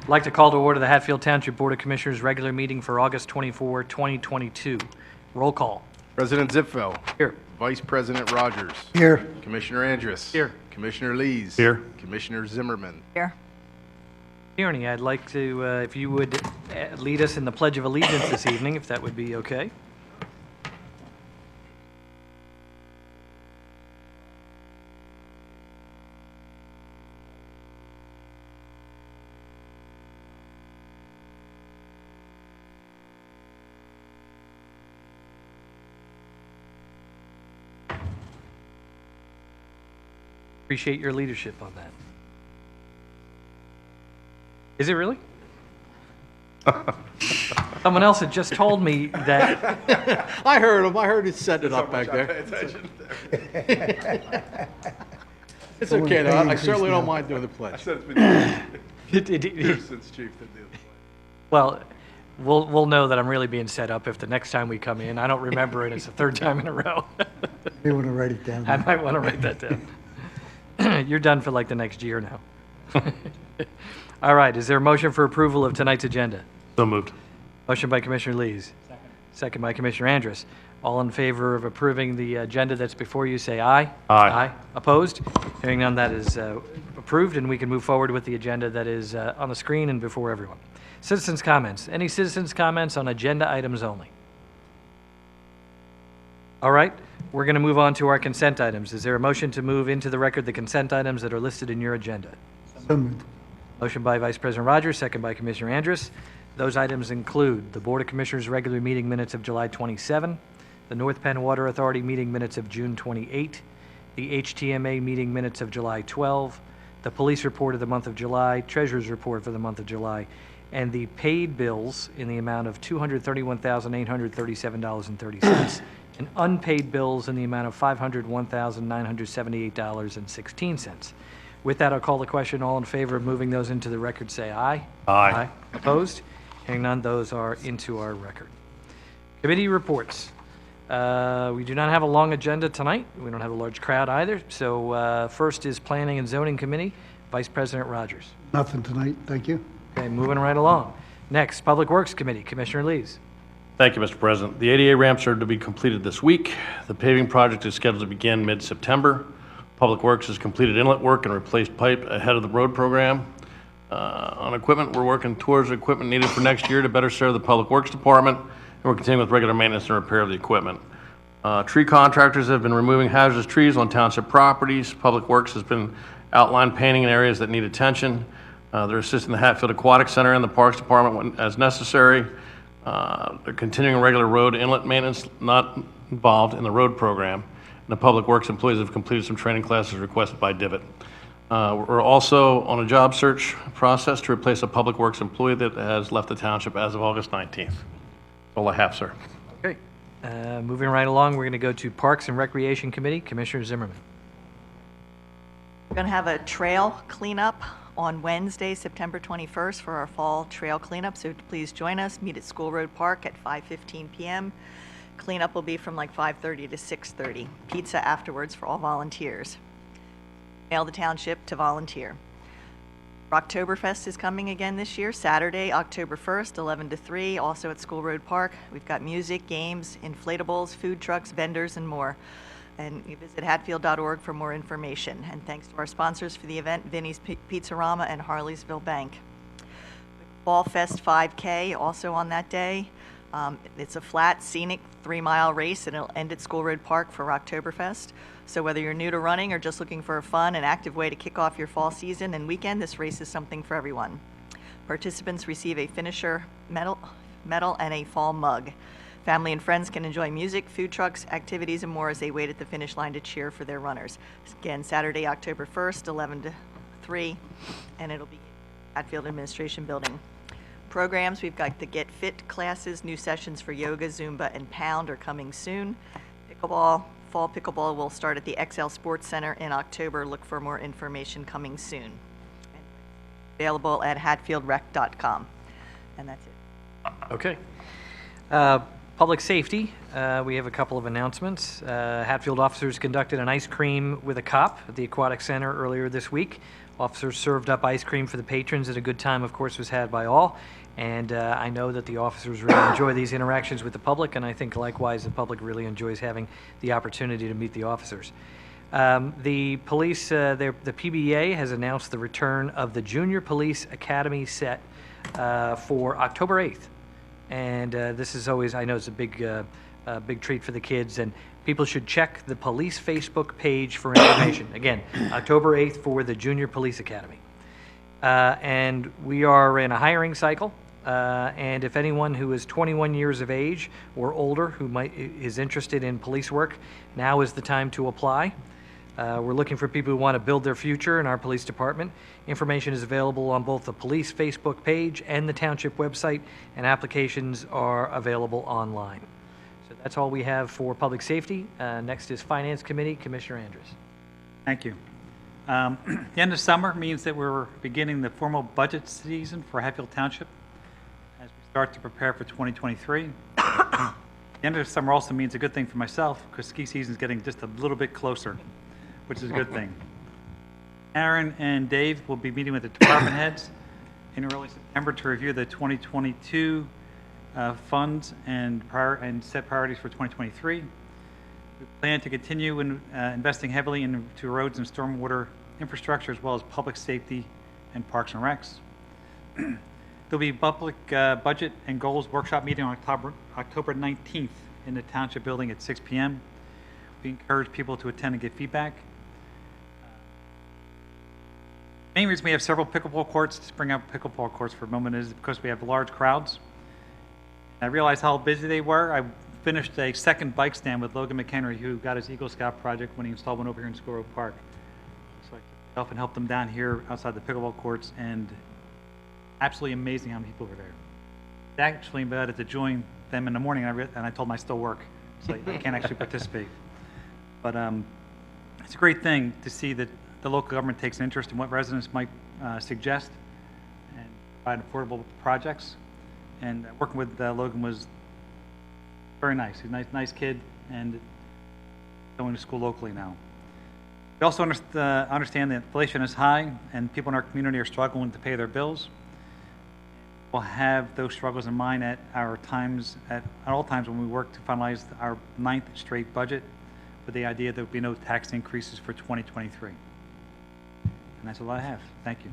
I'd like to call to order the Hatfield Township Board of Commissioners regular meeting for August 24, 2022. Roll call. President Zipfel. Here. Vice President Rogers. Here. Commissioner Andrus. Here. Commissioner Lees. Here. Commissioner Zimmerman. Here. Tierney, I'd like to, if you would lead us in the Pledge of Allegiance this evening, if that would be okay. Appreciate your leadership on that. Is it really? Someone else had just told me that. I heard him. I heard he set it up back there. It's okay, though. I certainly don't mind doing the pledge. Said it's been years since Chief did the Well, we'll know that I'm really being set up if the next time we come in, I don't remember it, it's the third time in a row. You want to write it down? I might want to write that down. You're done for like the next year now. All right, is there a motion for approval of tonight's agenda? So moved. Motion by Commissioner Lees. Second by Commissioner Andrus. All in favor of approving the agenda that's before you, say aye. Aye. Opposed? Hearing none, that is approved, and we can move forward with the agenda that is on the screen and before everyone. Citizens' comments. Any citizens' comments on agenda items only? All right, we're going to move on to our consent items. Is there a motion to move into the record the consent items that are listed in your agenda? So moved. Motion by Vice President Rogers, second by Commissioner Andrus. Those items include the Board of Commissioners regular meeting minutes of July 27, the North Penn Water Authority meeting minutes of June 28, the HTMA meeting minutes of July 12, the police report of the month of July, treasurer's report for the month of July, and the paid bills in the amount of $231,837.30, and unpaid bills in the amount of $501,978.16. With that, I'll call the question. All in favor of moving those into the record, say aye. Aye. Opposed? Hearing none, those are into our record. Committee reports. We do not have a long agenda tonight. We don't have a large crowd either. So first is Planning and Zoning Committee. Vice President Rogers. Nothing tonight, thank you. Okay, moving right along. Next, Public Works Committee. Commissioner Lees. Thank you, Mr. President. The ADA ramps are to be completed this week. The paving project is scheduled to begin mid-September. Public Works has completed inlet work and replaced pipe ahead of the road program. On equipment, we're working towards equipment needed for next year to better serve the Public Works Department, and we're continuing with regular maintenance and repair of the equipment. Tree contractors have been removing hazardous trees on township properties. Public Works has been outline painting in areas that need attention. They're assisting the Hatfield Aquatic Center and the Parks Department as necessary. They're continuing regular road inlet maintenance not involved in the road program. And the Public Works employees have completed some training classes requested by Divot. We're also on a job search process to replace a Public Works employee that has left the township as of August 19th. That's all I have, sir. Okay. Moving right along, we're going to go to Parks and Recreation Committee. Commissioner Zimmerman. We're going to have a trail cleanup on Wednesday, September 21st for our fall trail cleanup. So please join us. Meet at School Road Park at 5:15 p.m. Cleanup will be from like 5:30 to 6:30. Pizza afterwards for all volunteers. Mail the township to volunteer. Rocktoberfest is coming again this year, Saturday, October 1st, 11 to 3, also at School Road Park. We've got music, games, inflatables, food trucks, vendors, and more. And you visit hatfield.org for more information. And thanks to our sponsors for the event, Vinny's Pizzarama and Harleysville Bank. Fall Fest 5K also on that day. It's a flat, scenic 3-mile race, and it'll end at School Road Park for Rocktoberfest. So whether you're new to running or just looking for a fun and active way to kick off your fall season and weekend, this race is something for everyone. Participants receive a finisher medal and a fall mug. Family and friends can enjoy music, food trucks, activities, and more as they wait at the finish line to cheer for their runners. Again, Saturday, October 1st, 11 to 3, and it'll be at Hatfield Administration Building. Programs, we've got the Get Fit classes, new sessions for yoga, Zumba, and Pound are coming soon. Pickleball, fall pickleball will start at the XL Sports Center in October. Look for more information coming soon. Available at hatfieldrec.com. And that's it. Okay. Public safety, we have a couple of announcements. Hatfield officers conducted an ice cream with a cop at the Aquatic Center earlier this week. Officers served up ice cream for the patrons, and a good time, of course, was had by all. And I know that the officers really enjoy these interactions with the public, and I think likewise the public really enjoys having the opportunity to meet the officers. The police, the PBA has announced the return of the Junior Police Academy set for October 8th. And this is always, I know it's a big treat for the kids, and people should check the police Facebook page for information. Again, October 8th for the Junior Police Academy. And we are in a hiring cycle, and if anyone who is 21 years of age or older who is interested in police work, now is the time to apply. We're looking for people who want to build their future in our police department. Information is available on both the police Facebook page and the Township website, and applications are available online. So that's all we have for public safety. Next is Finance Committee, Commissioner Andrews. Thank you. The end of summer means that we're beginning the formal budget season for Hatfield Township as we start to prepare for 2023. The end of summer also means a good thing for myself because ski season is getting just a little bit closer, which is a good thing. Aaron and Dave will be meeting with the department heads in early September to review the 2022 funds and set priorities for 2023. We plan to continue investing heavily into roads and stormwater infrastructure as well as public safety and parks and recs. There'll be public budget and goals workshop meeting on October 19th in the Township building at 6 p.m. We encourage people to attend and get feedback. Main reason we have several pickleball courts, to bring up pickleball courts for a moment, is because we have large crowds. I realized how busy they were. I finished a second bike stand with Logan McHenry, who got his Eagle Scout project when he installed one over here in School Road Park. So I often helped them down here outside the pickleball courts, and absolutely amazing how many people were there. They actually invited to join them in the morning, and I told them I still work, so I can't actually participate. But it's a great thing to see that the local government takes an interest in what residents might suggest and provide affordable projects. And working with Logan was very nice. He's a nice kid, and going to school locally now. We also understand that inflation is high, and people in our community are struggling to pay their bills. We'll have those struggles in mind at all times when we work to finalize our 9th straight budget, with the idea that there will be no tax increases for 2023. And that's all I have. Thank you.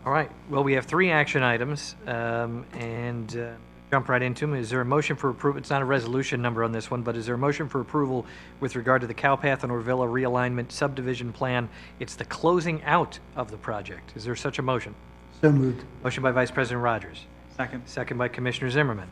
All right. Well, we have 3 action items, and jump right into them. Is there a motion for approval? It's not a resolution number on this one, but is there a motion for approval with regard to the Cowpath and Orvilla Realignment Subdivision Plan? It's the closing out of the project. Is there such a motion? So moved. Motion by Vice President Rogers. Second. Second by Commissioner Zimmerman.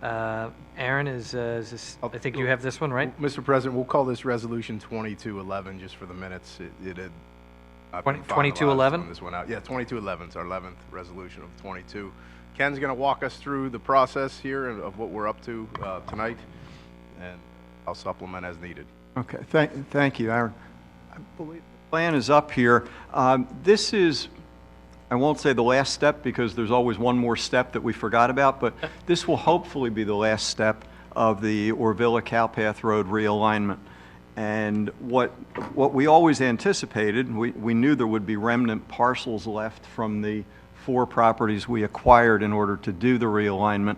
Aaron, is this, I think you have this one, right? Mr. President, we'll call this Resolution 2211 just for the minutes. It had not been 2211? finalized when this went out. Yeah, 2211 is our 11th resolution of 22. Ken's going to walk us through the process here of what we're up to tonight, and I'll supplement as needed. Okay, thank you, Aaron. I believe the plan is up here. This is, I won't say the last step because there's always one more step that we forgot about, but this will hopefully be the last step of the Orvilla Cowpath Road realignment. And what we always anticipated, we knew there would be remnant parcels left from the 4 properties we acquired in order to do the realignment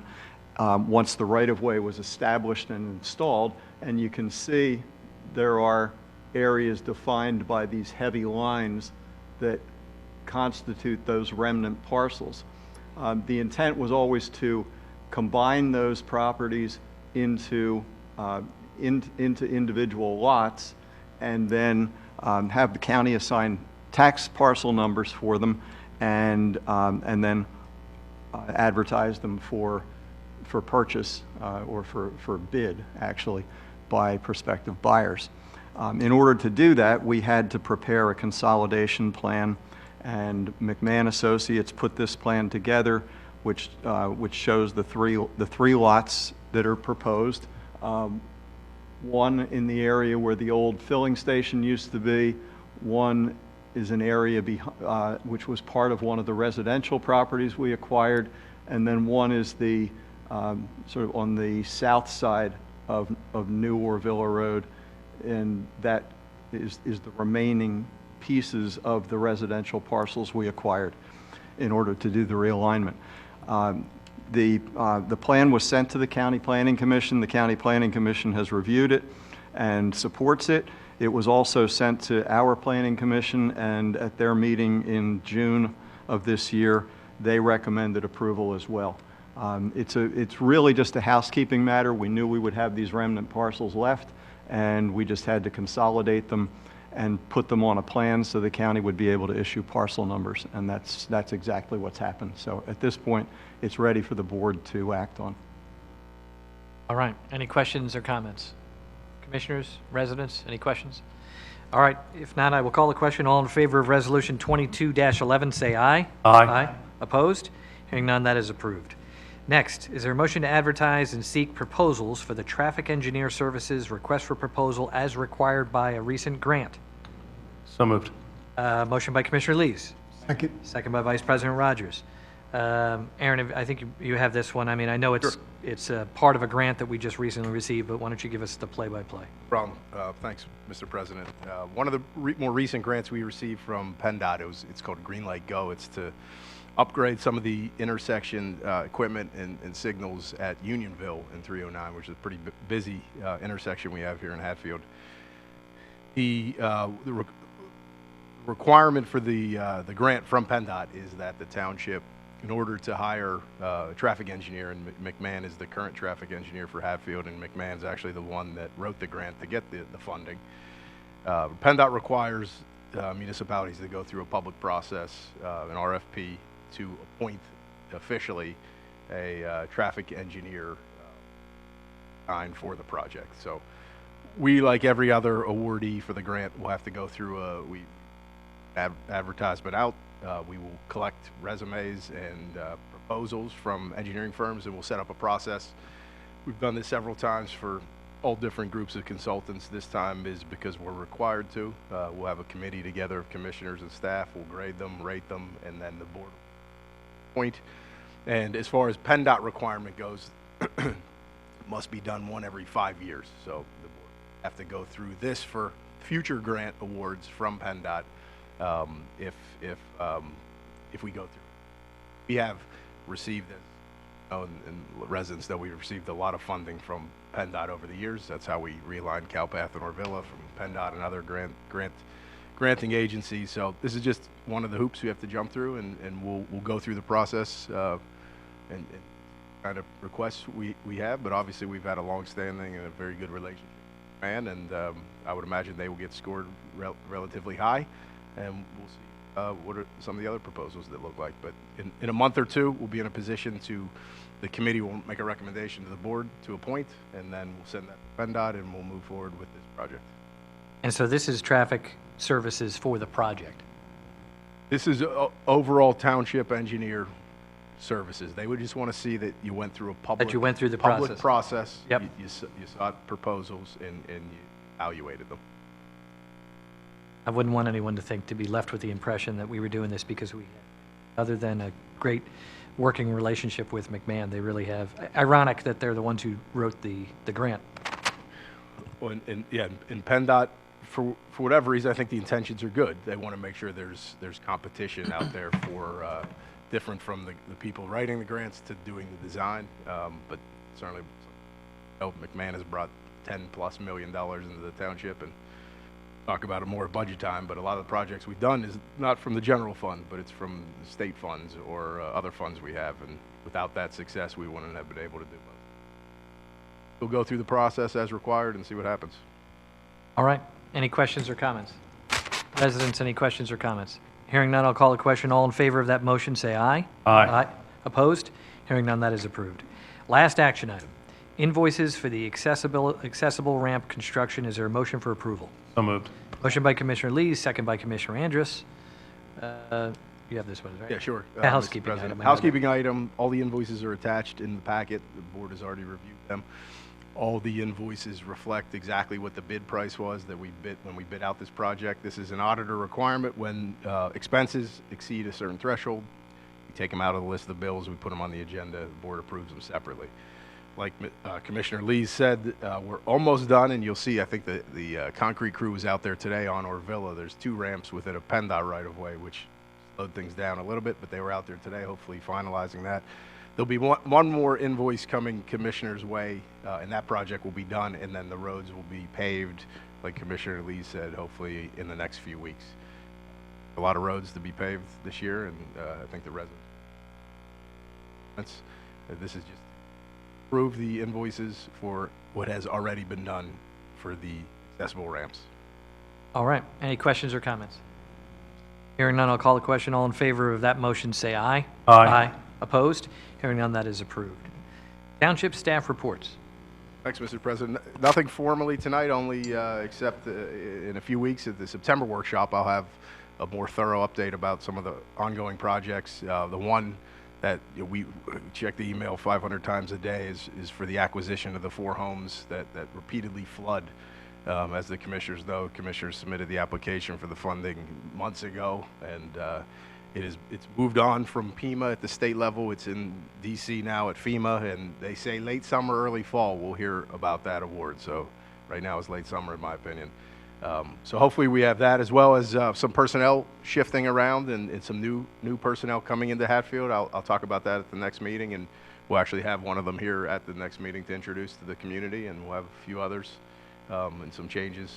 once the right-of-way was established and installed. And you can see there are areas defined by these heavy lines that constitute those remnant parcels. The intent was always to combine those properties into individual lots, and then have the county assign tax parcel numbers for them, and then advertise them for purchase or for bid, actually, by prospective buyers. In order to do that, we had to prepare a consolidation plan, and McMahon Associates put this plan together, which shows the three lots that are proposed. One in the area where the old filling station used to be. One is an area which was part of one of the residential properties we acquired, and then one is the sort of on the south side of New Orvilla Road, and that is the remaining pieces of the residential parcels we acquired in order to do the realignment. The plan was sent to the County Planning Commission. The County Planning Commission has reviewed it and supports it. It was also sent to our Planning Commission, and at their meeting in June of this year, they recommended approval as well. It's really just a housekeeping matter. We knew we would have these remnant parcels left, and we just had to consolidate them and put them on a plan so the county would be able to issue parcel numbers, and that's exactly what's happened. So at this point, it's ready for the board to act on. All right, any questions or comments? Commissioners, residents, any questions? All right, if not, I will call the question. All in favor of Resolution 22-11, say aye. Aye. Opposed? Hearing none, that is approved. Next, is there a motion to advertise and seek proposals for the traffic engineer services request for proposal as required by a recent grant? So moved. Motion by Commissioner Lees. Second. Second by Vice President Rogers. Aaron, I think you have this one. I mean, I know it's part of a grant that we just recently received, but why don't you give us the play-by-play? Problem. Thanks, Mr. President. One of the more recent grants we received from PennDOT, it's called Green Light Go. It's to upgrade some of the intersection equipment and signals at Unionville in 309, which is a pretty busy intersection we have here in Hatfield. The requirement for the grant from PennDOT is that the township, in order to hire a traffic engineer, and McMahon is the current traffic engineer for Hatfield, and McMahon's actually the one that wrote the grant to get the funding. PennDOT requires municipalities to go through a public process, an RFP, to appoint officially a traffic engineer for the project. So we, like every other awardee for the grant, will have to go through advertisement out. We will collect resumes and proposals from engineering firms, and we'll set up a process. We've done this several times for all different groups of consultants. This time is because we're required to. We'll have a committee together of commissioners and staff. We'll grade them, rate them, and then the board point. And as far as PennDOT requirement goes, it must be done one every 5 years. So the board have to go through this for future grant awards from PennDOT. If we go through, we have received, and residents know we've received a lot of funding from PennDOT over the years. That's how we realigned Cowpath and Orvilla from PennDOT and other granting agencies. So this is just one of the hoops we have to jump through, and we'll go through the process and kind of requests we have. But obviously we've had a long-standing and a very good relationship with McMahon, and I would imagine they will get scored relatively high, and we'll see what are some of the other proposals that look like. But in a month or two, we'll be in a position the committee will make a recommendation to the board to appoint, and then we'll send that to PennDOT, and we'll move forward with this project. And so this is traffic services for the project. This is overall township engineer services. They would just want to see that you went through a public process. process. Yep. You sought proposals and you evaluated them. I wouldn't want anyone to be left with the impression that we were doing this because other than a great working relationship with McMahon, they really have. Ironic that they're the ones who wrote the grant. Well, in PennDOT, for whatever reason, I think the intentions are good. They want to make sure there's competition out there for different from the people writing the grants to doing the design. But certainly, McMahon has brought $10+ million into the township, and talk about it more at budget time. But a lot of the projects we've done is not from the general fund, but it's from the state funds or other funds we have. And without that success, we wouldn't have been able to do both. We'll go through the process as required and see what happens. All right. Any questions or comments? Residents, any questions or comments? Hearing none, I'll call the question. All in favor of that motion, say aye. Aye. Opposed? Hearing none, that is approved. Last action item. Invoices for the accessible ramp construction. Is there a motion for approval? So moved. Motion by Commissioner Lees, second by Commissioner Andrus. You have this one, right? Yeah, sure. A housekeeping Mr. President. item. Housekeeping item, all the invoices are attached in the packet. The board has already reviewed them. All the invoices reflect exactly what the bid price was that we bid when we bid out this project. This is an auditor requirement. When expenses exceed a certain threshold, we take them out of the list of the bills, we put them on the agenda, the board approves them separately. like Commissioner Lee said, we're almost done, and you'll see, I think the concrete crew was out there today on Orvilla. There's 2 ramps within a PennDOT right-of-way, which slowed things down a little bit, but they were out there today, hopefully finalizing that. There'll be one more invoice coming Commissioner's way, and that project will be done, and then the roads will be paved, like Commissioner Lee said, hopefully in the next few weeks. A lot of roads to be paved this year, and I think the residents. This is just approve the invoices for what has already been done for the accessible ramps. All right. Any questions or comments? Hearing none, I'll call the question. All in favor of that motion, say aye. Aye. Opposed? Hearing none, that is approved. Township staff reports. Thanks, Mr. President. Nothing formally tonight, only except in a few weeks at the September workshop, I'll have a more thorough update about some of the ongoing projects. The one that we check the email 500 times a day is for the acquisition of the 4 homes that repeatedly flood. As the commissioners know, commissioners submitted the application for the funding months ago, and it's moved on from PEMA at the state level. It's in DC now at FEMA, and they say late summer, early fall, we'll hear about that award. So right now it's late summer in my opinion. So hopefully we have that, as well as some personnel shifting around and some new personnel coming into Hatfield. I'll talk about that at the next meeting, and we'll actually have one of them here at the next meeting to introduce to the community, and we'll have a few others and some changes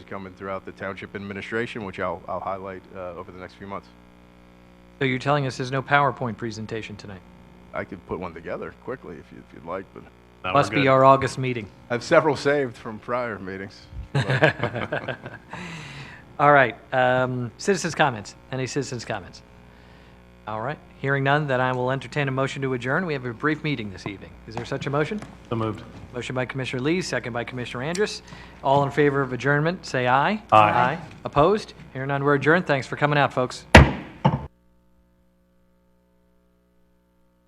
coming throughout the township administration, which I'll highlight over the next few months. So you're telling us there's no PowerPoint presentation tonight? I could put one together quickly if you'd like, but No, we're Must be good. our August meeting. I have several saved from prior meetings. All right. Citizens' comments. Any citizens' comments? All right. Hearing none, then I will entertain a motion to adjourn. We have a brief meeting this evening. Is there such a motion? So moved. Motion by Commissioner Lee, second by Commissioner Andrus. All in favor of adjournment, say aye. Aye. Opposed? Hearing none, we're adjourned. Thanks for coming out, folks.